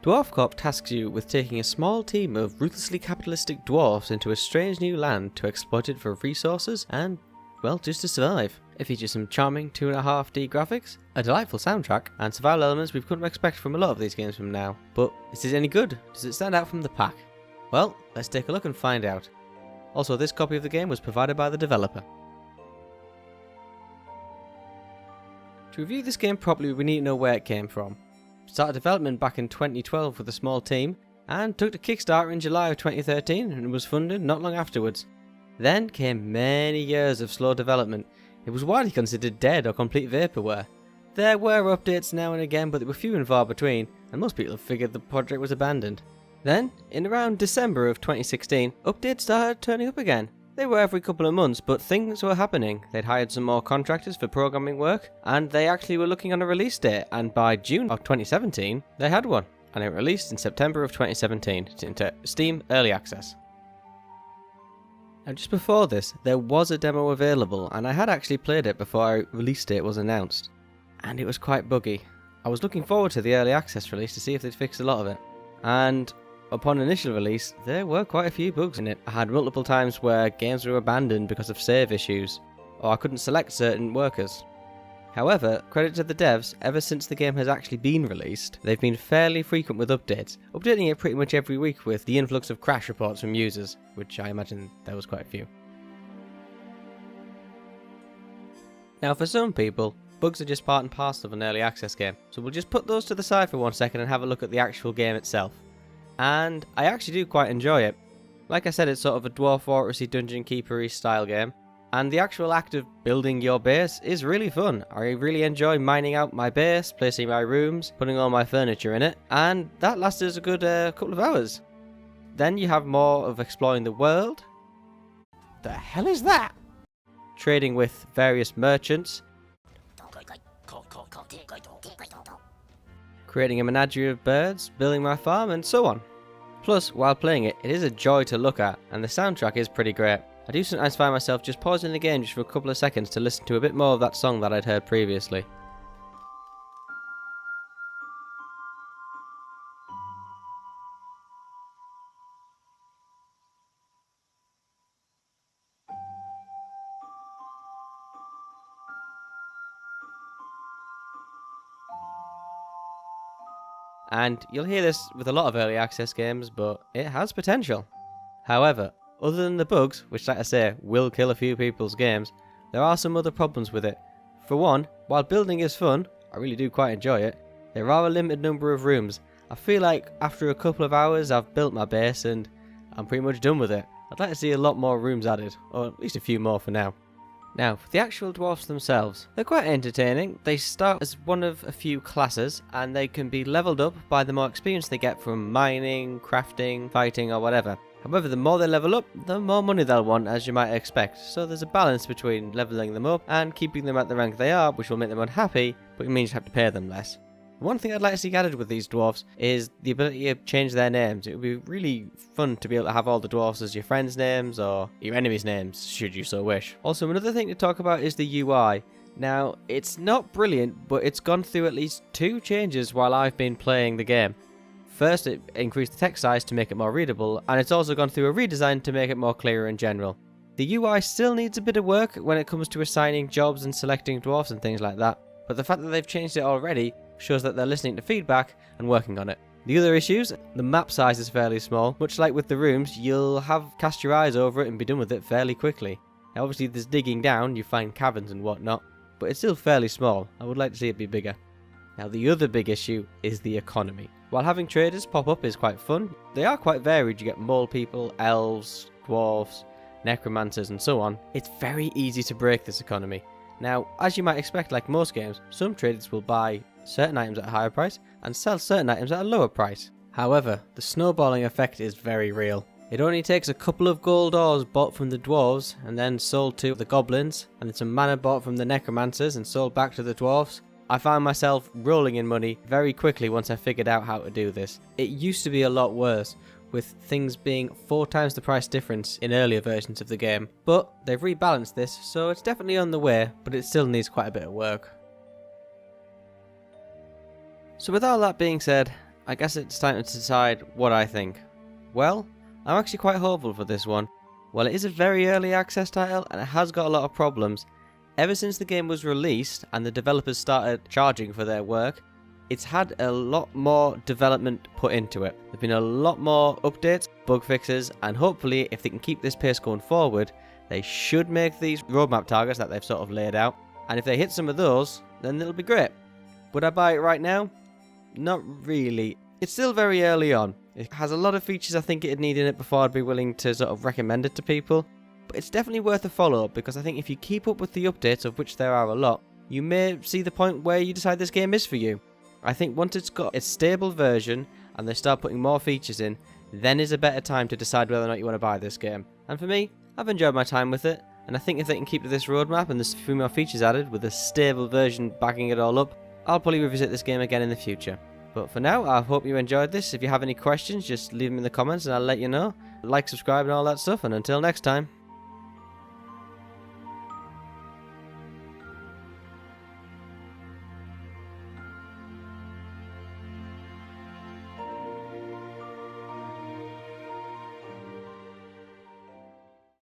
DwarfCorp tasks you with taking a small team of ruthlessly capitalistic dwarfs into a strange new land to exploit it for resources and, well, just to survive. It features some charming 2.5D graphics, a delightful soundtrack, and survival elements we've come to expect from a lot of these games from now. But is it any good? Does it stand out from the pack? Well, let's take a look and find out. Also, this copy of the game was provided by the developer. To review this game properly, we need to know where it came from. It started development back in 2012 with a small team, and took to Kickstarter in July of 2013 and was funded not long afterwards. Then came many years of slow development. It was widely considered dead or complete vaporware. There were updates now and again, but they were few and far between, and most people figured the project was abandoned. Then, in around December of 2016, updates started turning up again. They were every couple of months, but things were happening. They'd hired some more contractors for programming work, and they actually were looking on a release date, and by June of 2017, they had one, and it released in September of 2017 into Steam Early Access. Now just before this, there was a demo available, and I had actually played it before a release date was announced, and it was quite buggy. I was looking forward to the Early Access release to see if they'd fixed a lot of it, and upon initial release, there were quite a few bugs in it. I had multiple times where games were abandoned because of save issues, or I couldn't select certain workers. However, credit to the devs, ever since the game has actually been released, they've been fairly frequent with updates, updating it pretty much every week with the influx of crash reports from users, which I imagine there was quite a few. Now for some people, bugs are just part and parcel of an early access game, so we'll just put those to the side for 1 second and have a look at the actual game itself. And I actually do quite enjoy it. Like I said, it's sort of a Dwarf Fortressy dungeon keeper-y style game, and the actual act of building your base is really fun. I really enjoy mining out my base, placing my rooms, putting all my furniture in it, and that lasted a good couple of hours. Then you have more of exploring the world. The hell is that? Trading with various merchants, creating a menagerie of birds, building my farm, and so on. Plus, while playing it, it is a joy to look at, and the soundtrack is pretty great. I do sometimes find myself just pausing the game just for a couple of seconds to listen to a bit more of that song that I'd heard previously. And you'll hear this with a lot of early access games, but it has potential. However, other than the bugs, which like I say, will kill a few people's games, there are some other problems with it. For one, while building is fun, I really do quite enjoy it, there are a limited number of rooms. I feel like after a couple of hours I've built my base and I'm pretty much done with it. I'd like to see a lot more rooms added, or at least a few more for now. Now, for the actual dwarfs themselves, they're quite entertaining. They start as one of a few classes, and they can be leveled up by the more experience they get from mining, crafting, fighting, or whatever. However, the more they level up, the more money they'll want, as you might expect. So there's a balance between leveling them up and keeping them at the rank they are, which will make them unhappy, but it means you have to pay them less. One thing I'd like to see added with these dwarfs is the ability to change their names. It would be really fun to be able to have all the dwarfs as your friends' names or your enemies' names, should you so wish. Also, another thing to talk about is the UI. Now, it's not brilliant, but it's gone through at least 2 changes while I've been playing the game. First, it increased the text size to make it more readable, and it's also gone through a redesign to make it more clear in general. The UI still needs a bit of work when it comes to assigning jobs and selecting dwarfs and things like that, but the fact that they've changed it already shows that they're listening to feedback and working on it. The other issues, the map size is fairly small. Much like with the rooms, you'll have cast your eyes over it and be done with it fairly quickly. Now obviously there's digging down, you find caverns and whatnot, but it's still fairly small. I would like to see it be bigger. Now the other big issue is the economy. While having traders pop up is quite fun, they are quite varied. You get mole people, elves, dwarfs, necromancers and so on. It's very easy to break this economy. Now, as you might expect, like most games, some traders will buy certain items at a higher price and sell certain items at a lower price. However, the snowballing effect is very real. It only takes a couple of gold ores bought from the dwarves and then sold to the goblins, and then some mana bought from the necromancers and sold back to the dwarfs. I found myself rolling in money very quickly once I figured out how to do this. It used to be a lot worse, with things being 4 times the price difference in earlier versions of the game. But they've rebalanced this, so it's definitely on the way, but it still needs quite a bit of work. So with all that being said, I guess it's time to decide what I think. Well, I'm actually quite hopeful for this one. While it is a very early access title and it has got a lot of problems, ever since the game was released and the developers started charging for their work, it's had a lot more development put into it. There's been a lot more updates, bug fixes, and hopefully if they can keep this pace going forward, they should make these roadmap targets that they've sort of laid out. And if they hit some of those, then it'll be great. Would I buy it right now? Not really. It's still very early on. It has a lot of features I think it'd need in it before I'd be willing to sort of recommend it to people. But it's definitely worth a follow because I think if you keep up with the updates, of which there are a lot, you may see the point where you decide this game is for you. I think once it's got a stable version and they start putting more features in, then is a better time to decide whether or not you want to buy this game. And for me, I've enjoyed my time with it, and I think if they can keep to this roadmap and there's a few more features added with a stable version backing it all up, I'll probably revisit this game again in the future. But for now, I hope you enjoyed this. If you have any questions, just leave them in the comments and I'll let you know. Like, subscribe and all that stuff, and until next time.